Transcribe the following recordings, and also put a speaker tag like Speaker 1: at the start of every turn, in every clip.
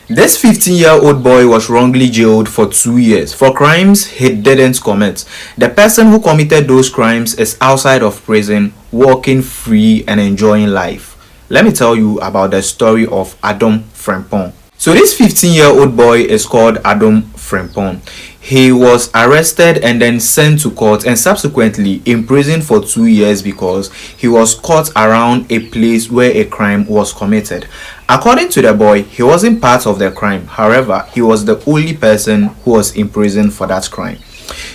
Speaker 1: This 15-year-old boy was wrongly jailed for 2 years for crimes he didn't commit. The person who committed those crimes is outside of prison, walking free and enjoying life. Let me tell you about the story of Adom Frempong. So this 15-year-old boy is called Adom Frempong. He was arrested and then sent to court and subsequently imprisoned for 2 years because he was caught around a place where a crime was committed. According to the boy, he wasn't part of the crime. However, he was the only person who was imprisoned for that crime.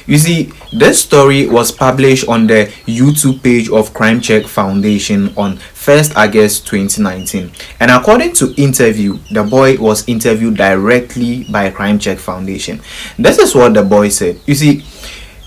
Speaker 1: You see, this story was published on the YouTube page of Crime Check Foundation on 1st August 2019. And according to interview, the boy was interviewed directly by Crime Check Foundation. This is what the boy said. You see,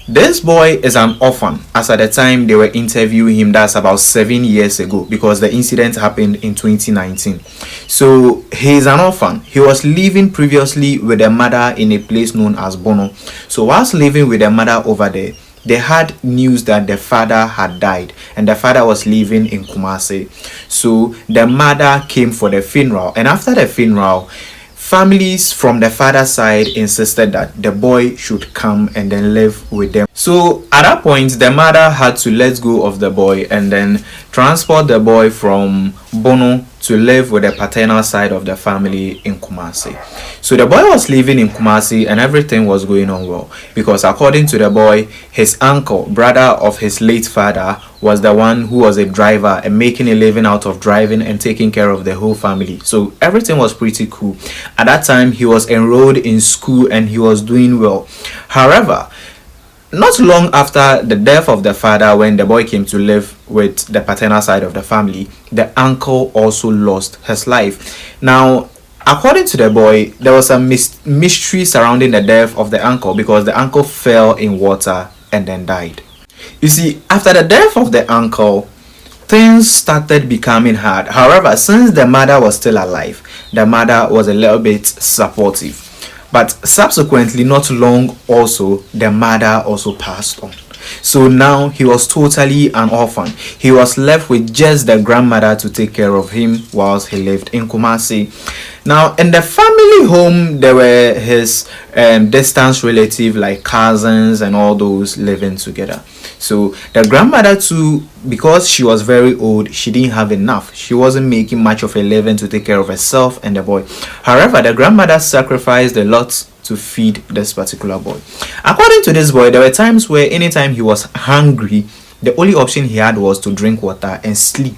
Speaker 1: this boy is an orphan as at the time they were interviewing him. That's about 7 years ago because the incident happened in 2019. So he is an orphan. He was living previously with a mother in a place known as Bono. So whilst living with the mother over there, they had news that the father had died and the father was living in Kumasi. So the mother came for the funeral, and after the funeral, families from the father's side insisted that the boy should come and then live with them. So at that point, the mother had to let go of the boy and then transport the boy from Bono to live with the paternal side of the family in Kumasi. So the boy was living in Kumasi and everything was going on well because according to the boy, his uncle, brother of his late father, was the one who was a driver and making a living out of driving and taking care of the whole family. So everything was pretty cool. At that time, he was enrolled in school and he was doing well. However, not long after the death of the father, when the boy came to live with the paternal side of the family, the uncle also lost his life. Now, according to the boy, there was a mystery surrounding the death of the uncle because the uncle fell in water and then died. You see, after the death of the uncle, things started becoming hard. However, since the mother was still alive, the mother was a little bit supportive. But subsequently, not long also, the mother also passed on. So now he was totally an orphan. He was left with just the grandmother to take care of him whilst he lived in Kumasi. Now, in the family home, there were his distant relatives like cousins and all those living together. So the grandmother too, because she was very old, she didn't have enough. She wasn't making much of a living to take care of herself and the boy. However, the grandmother sacrificed a lot to feed this particular boy. According to this boy, there were times where anytime he was hungry, the only option he had was to drink water and sleep.